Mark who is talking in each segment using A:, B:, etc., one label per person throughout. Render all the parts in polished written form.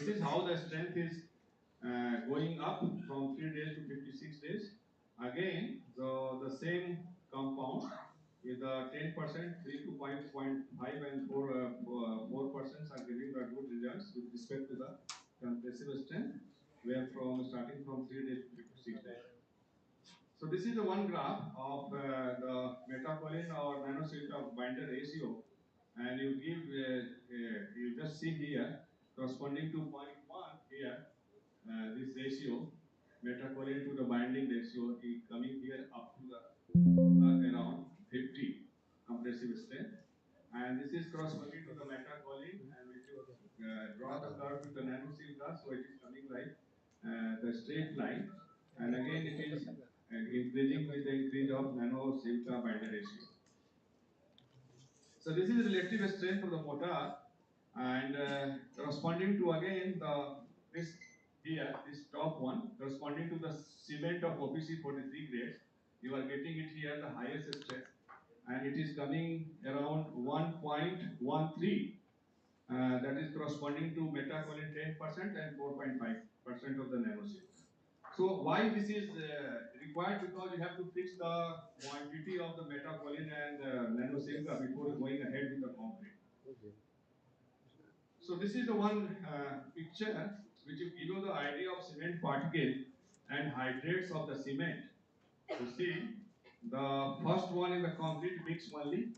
A: this is how the strength is going up from 3 days to 56 days. Again, the same compound with the 10%, 3 to 5.5 and 4% are giving the good results with respect to the compressive strength, where from starting from 3 days to 56 days. So this is the one graph of the metacolin or nanosilica binder ratio, and you give you just see here corresponding to 0.1 here. This ratio, metacolin to the binding ratio, is coming here up to the around 50 compressive strength, and this is corresponding to the metacolin, and if you draw the curve with the nanosilica, so it is coming like the straight line, and again it is increasing with the increase of nanosilica binder ratio. So this is relative strength of the mortar, and corresponding to again this here, this top one, corresponding to the cement of OPC 43 grades, you are getting it here the highest strength, and it is coming around 1.13. That is corresponding to metacolin 10% and 4.5% of the nanosilica. So why this is required? Because you have to fix the quantity of the metacolin and nanosilica before going ahead with the concrete. So this is the one picture which will give you the idea of cement particle and hydrates of the cement. You see, the first one is the concrete mix only,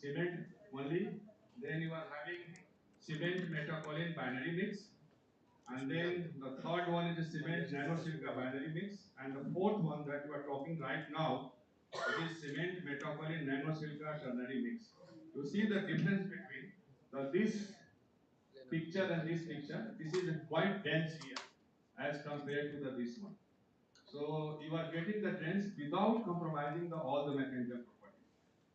A: cement only. Then you are having cement metacolin binary mix. And then the third one is the cement nanosilica binary mix. And the fourth one that we are talking right now, it is cement metacolin nanosilica ternary mix. You see the difference between this picture and this picture. This is quite dense here as compared to this one. So you are getting the dense without compromising all the mechanical properties.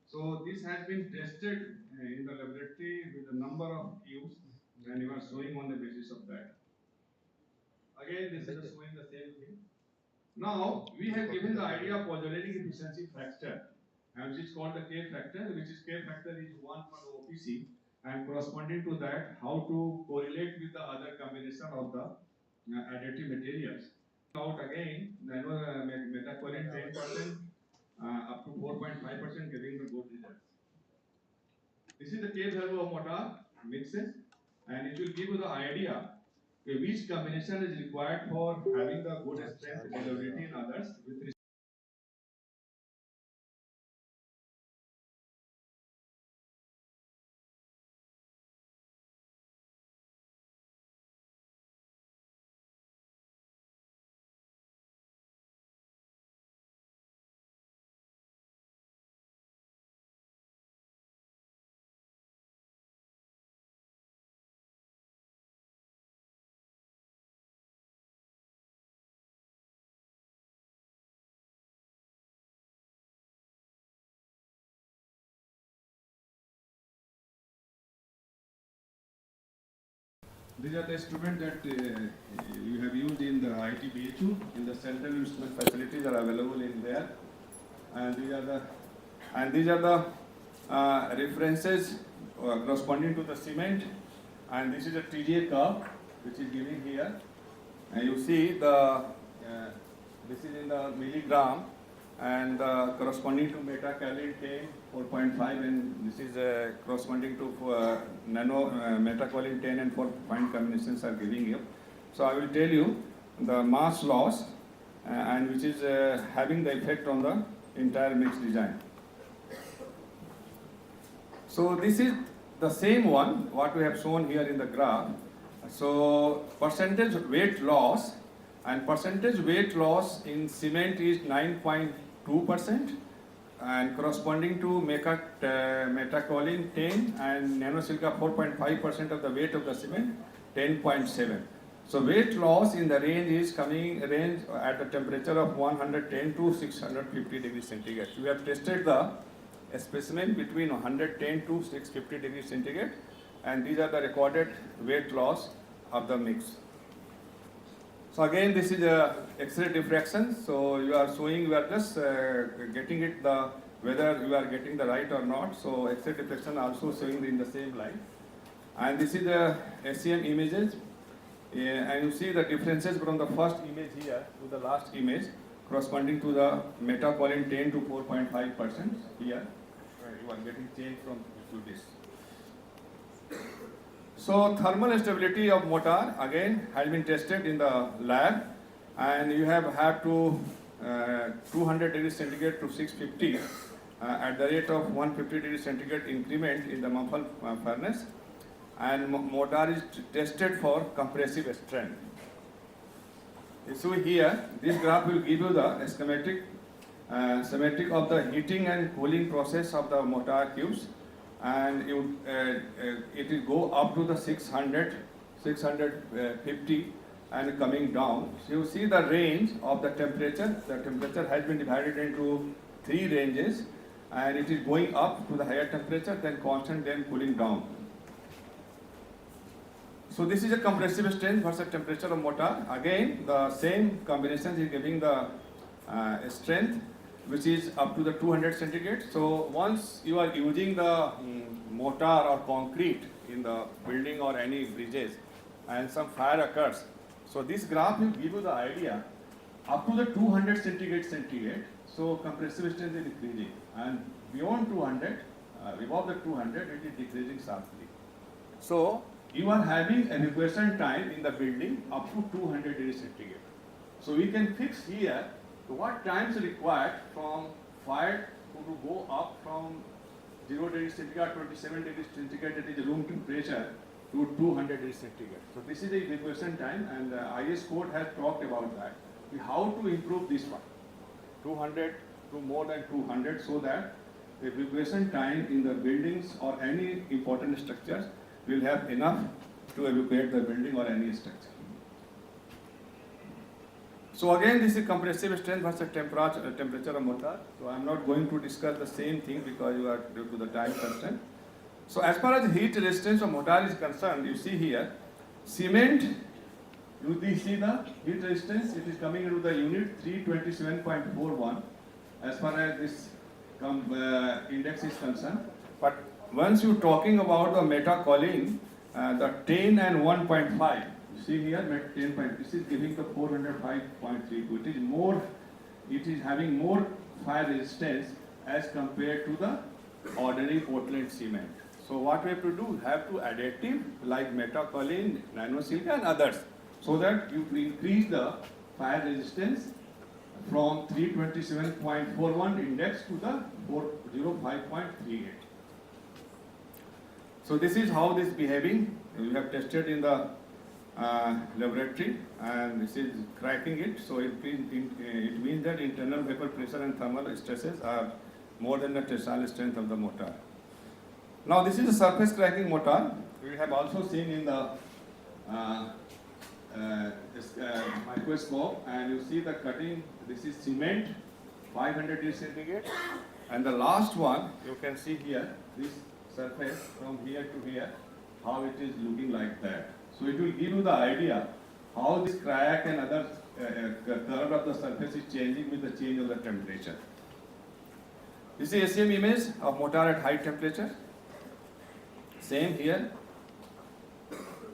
A: So this has been tested in the laboratory with a number of cubes, and you are showing on the basis of that. Again, this is showing the same thing. Now we have given the idea of pozzolanic efficiency factor, which is called the K factor, which is K factor is 1 for the OPC, and corresponding to that, how to correlate with the other combination of the additive materials. Out again, metacolin 10% up to 4.5% giving the good results. This is the K value of mortar mixes, and it will give you the idea which combination is required for having the good strength reliability in others with These are the instruments that you have used in the ITBHU. In the central instrument facilities are available in there, and these are the references corresponding to the cement, and this is a TGA curve which is given here, and you see this is in the milligram, and corresponding to metacolin 10 4.5, and this is corresponding to metacolin 10 and 4 point combinations are giving you. So I will tell you the mass loss and which is having the effect on the entire mix design. So this is the same one what we have shown here in the graph. So percentage weight loss, and percentage weight loss in cement is 9.2%, and corresponding to metacolin 10 and nanosilica 4.5% of the weight of the cement 10.7. So weight loss in the range is range at a temperature of 110 to 650 degrees centigrade. We have tested the specimen between 110 to 650 degrees centigrade, and these are the recorded weight loss of the mix. So again, this is a X-ray diffraction. So you are just getting it whether you are getting the right or not. So X-ray diffraction also showing in the same line. And this is the SEM images. And you see the differences from the first image here to the last image corresponding to the metacolin 10 to 4.5% here. You are getting change from to this. So thermal stability of mortar again has been tested in the lab, and you have had to 200 degrees centigrade to 650 at the rate of 150 degrees centigrade increment in the muffle furnace, and mortar is tested for compressive strength. So here, this graph will give you the schematic of the heating and cooling process of the mortar cubes, and it will go up to the 650 and coming down. So you see the range of the temperature. The temperature has been divided into 3 ranges, and it is going up to the higher temperature, then constant, then cooling down. So this is a compressive strength versus temperature of mortar. Again, the same combination is giving the strength, which is up to the 200 centigrade. So once you are using the mortar or concrete in the building or any bridges, and some fire occurs, so this graph will give you the idea up to the 200 centigrade. So compressive strength is increasing, and beyond 200, above the 200, it is decreasing sharply. So you are having evacuation time in the building up to 200 degrees centigrade. So we can fix here what time is required from fire to go up from 0 degrees centigrade, 27 degrees centigrade, that is room temperature, to 200 degrees centigrade. So this is the evacuation time, and the IS code has talked about that. How to improve this one, 200 to more than 200, so that the evacuation time in the buildings or any important structures will have enough to evacuate the building or any structure. So again, this is compressive strength versus temperature of mortar. So I am not going to discuss the same thing because you are due to the time constraint. So as far as heat resistance of mortar is concerned, you see here, cement, you see the heat resistance, it is coming into the unit 327.41 as far as this index is concerned. But once you are talking about the metacolin, the 10 and 1.5, you see here 10. This is giving the 405.32. It is more. It is having more fire resistance as compared to the ordinary Portland cement. So what we have to do? Have to additive like metacolin, nanosilica, and others, so that you increase the fire resistance from 327.41 index to the 405.38. So this is how this is behaving. We have tested in the laboratory, and this is cracking it. So it means that internal vapor pressure and thermal stresses are more than the tensile strength of the mortar. Now this is a surface cracking mortar. We have also seen in the microscope, and you see the cutting. This is cement, 500 degrees centigrade, and the last one you can see here, this surface from here to here, how it is looking like that. So it will give you the idea how this crack and other curve of the surface is changing with the change of the temperature. This is the same image of mortar at high temperature. Same here.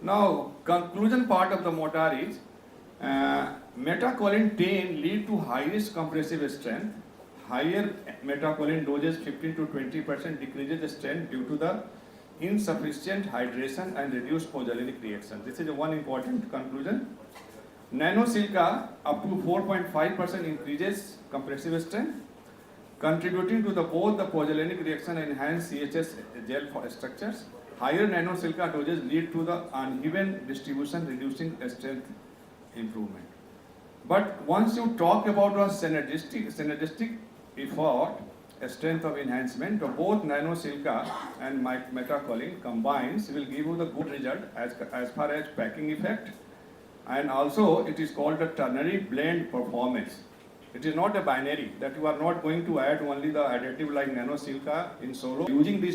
A: Now, conclusion part of the mortar is metacolin 10 lead to highest compressive strength. Higher metacolin doses 15 to 20% decreases the strength due to the insufficient hydration and reduced pozzolanic reaction. This is one important conclusion. Nanosilica up to 4.5% increases compressive strength, contributing to both the pozzolanic reaction and enhanced CHS gel structures. Higher nanosilica doses lead to the uneven distribution, reducing strength improvement. But once you talk about a synergistic effort, a strength of enhancement of both nanosilica and metacolin combines will give you the good result as far as packing effect, and also it is called the ternary blend performance. It is not a binary that you are not going to add only the additive like nanosilica in solo. Using these